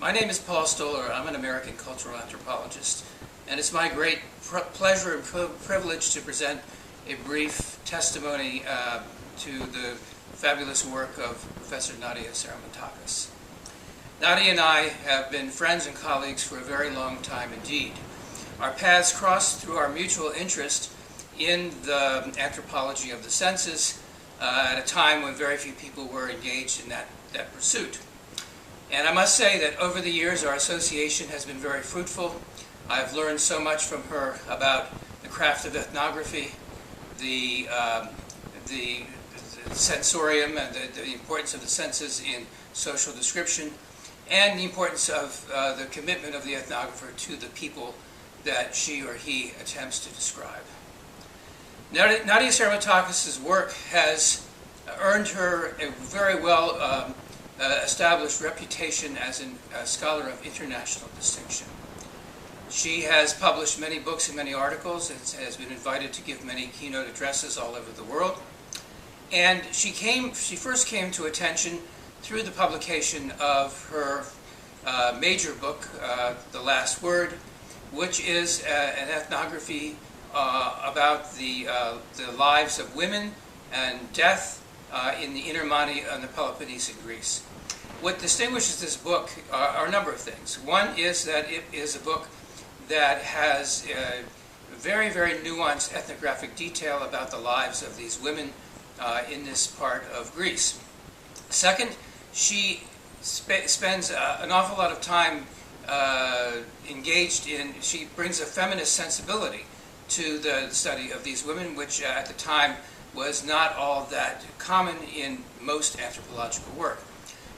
My name is Paul Stoller. I'm an American cultural anthropologist, and it's my great pleasure and privilege to present a brief testimony to the fabulous work of Professor Nadia Seremetakis. Nadia and I have been friends and colleagues for a very long time indeed. Our paths crossed through our mutual interest in the anthropology of the senses at a time when very few people were engaged in that pursuit. And I must say that over the years our association has been very fruitful. I've learned so much from her about the craft of ethnography, the sensorium and the importance of the senses in social description, and the importance of the commitment of the ethnographer to the people that she or he attempts to describe. Nadia Seremetakis' work has earned her a very well established reputation as a scholar of international distinction. She has published many books and many articles, and has been invited to give many keynote addresses all over the world. And she first came to attention through the publication of her major book, The Last Word, which is an ethnography about the lives of women and death in the inner Mani and the Peloponnese in Greece. What distinguishes this book are a number of things. One is that it is a book that has very, very nuanced ethnographic detail about the lives of these women in this part of Greece. Second, she spends an awful lot of time engaged in, she brings a feminist sensibility to the study of these women, which at the time was not all that common in most anthropological work.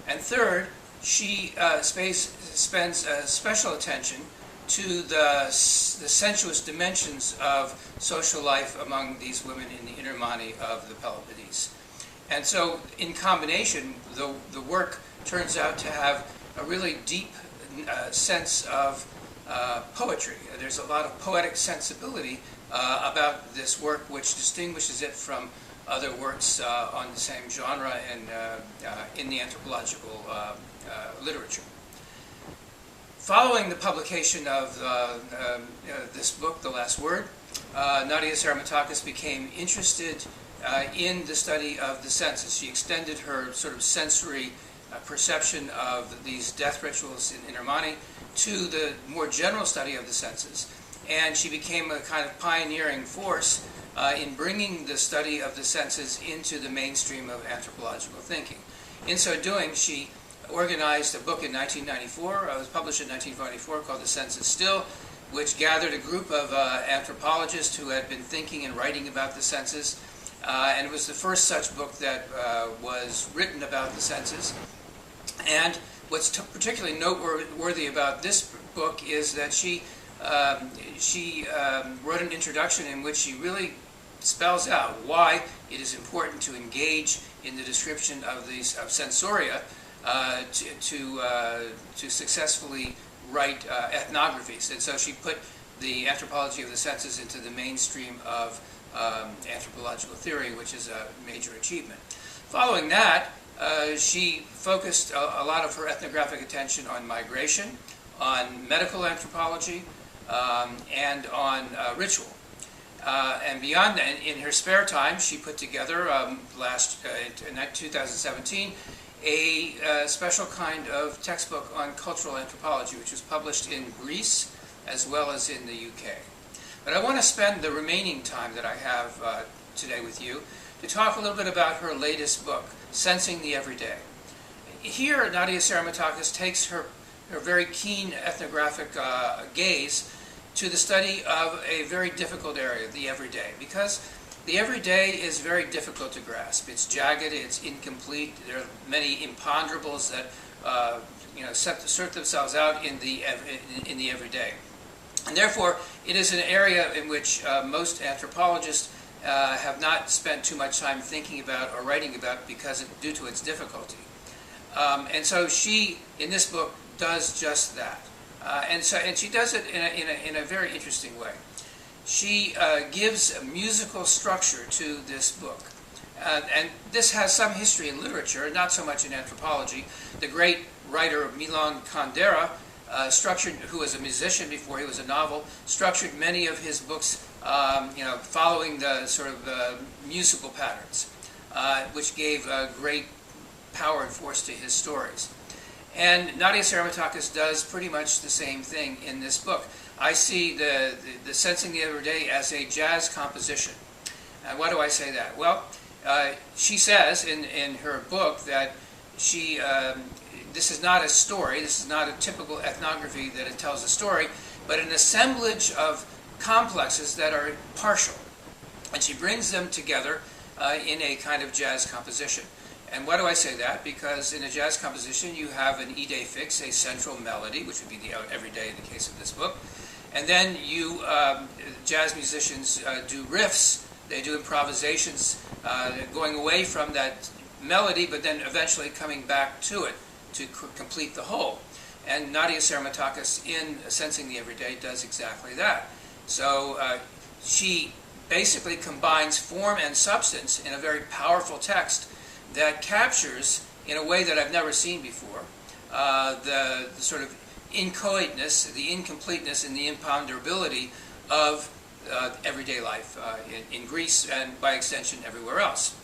And third, she spends special attention to the sensuous dimensions of social life among these women in the inner Mani of the Peloponnese. And so, in combination, the work turns out to have a really deep sense of poetry. There's a lot of poetic sensibility about this work, which distinguishes it from other works on the same genre and in the anthropological literature. Following the publication of this book, The Last Word, Nadia Seremetakis became interested in the study of the senses. She extended her sort of sensory perception of these death rituals in inner Mani to the more general study of the senses. And she became a kind of pioneering force in bringing the study of the senses into the mainstream of anthropological thinking. In so doing, she organized a book in 1994, it was published in 1994, called The Senses Still, which gathered a group of anthropologists who had been thinking and writing about the senses. And it was the first such book that was written about the senses. And what's particularly noteworthy about this book is that she wrote an introduction in which she really spells out why it is important to engage in the description of these sensoria to successfully write ethnographies. And so she put the anthropology of the senses into the mainstream of anthropological theory, which is a major achievement. Following that, she focused a lot of her ethnographic attention on migration, on medical anthropology, and on ritual. And beyond that, in her spare time, she put together, in 2017, a special kind of textbook on cultural anthropology, which was published in Greece as well as in the UK. But I want to spend the remaining time that I have today with you to talk a little bit about her latest book, Sensing the Everyday. Here, Nadia Seremetakis takes her very keen ethnographic gaze to the study of a very difficult area, the everyday, because the everyday is very difficult to grasp. It's jagged, it's incomplete, there are many imponderables that assert themselves out in the everyday. And therefore, it is an area in which most anthropologists have not spent too much time thinking about or writing about due to its difficulty. And so she, in this book, does just that. And she does it in a very interesting way. She gives a musical structure to this book. And this has some history in literature, not so much in anthropology. The great writer Milan Kundera, who was a musician before he was a novel, structured many of his books following the sort of musical patterns, which gave great power and force to his stories. And Nadia Seremetakis does pretty much the same thing in this book. I see the Sensing the Everyday as a jazz composition. Why do I say that? Well, she says in her book that this is not a story, this is not a typical ethnography that it tells a story, but an assemblage of complexes that are partial. And she brings them together in a kind of jazz composition. And why do I say that? Because in a jazz composition you have an idée fixe, a central melody, which would be the everyday in the case of this book. And then jazz musicians do riffs, they do improvisations, going away from that melody, but then eventually coming back to it to complete the whole. And Nadia Seremetakis, in Sensing the Everyday, does exactly that. So she basically combines form and substance in a very powerful text that captures, in a way that I've never seen before, the sort of inchoateness, the incompleteness, and the imponderability of everyday life in Greece and, by extension, everywhere else.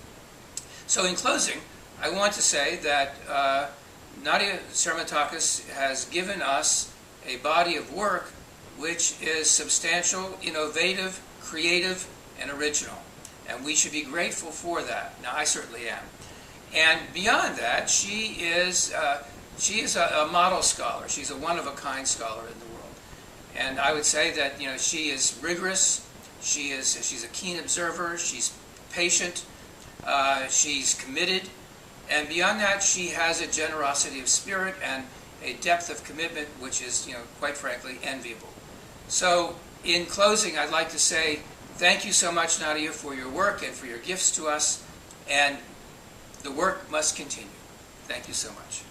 So in closing, I want to say that Nadia Seremetakis has given us a body of work which is substantial, innovative, creative, and original. And we should be grateful for that. Now, I certainly am. And beyond that, she is a model scholar. She's a one-of-a-kind scholar in the world. And I would say that she is rigorous. She's a keen observer. She's patient. She's committed. And beyond that, she has a generosity of spirit and a depth of commitment which is, quite frankly, enviable. So, in closing, I'd like to say thank you so much, Nadia, for your work and for your gifts to us. And the work must continue. Thank you so much.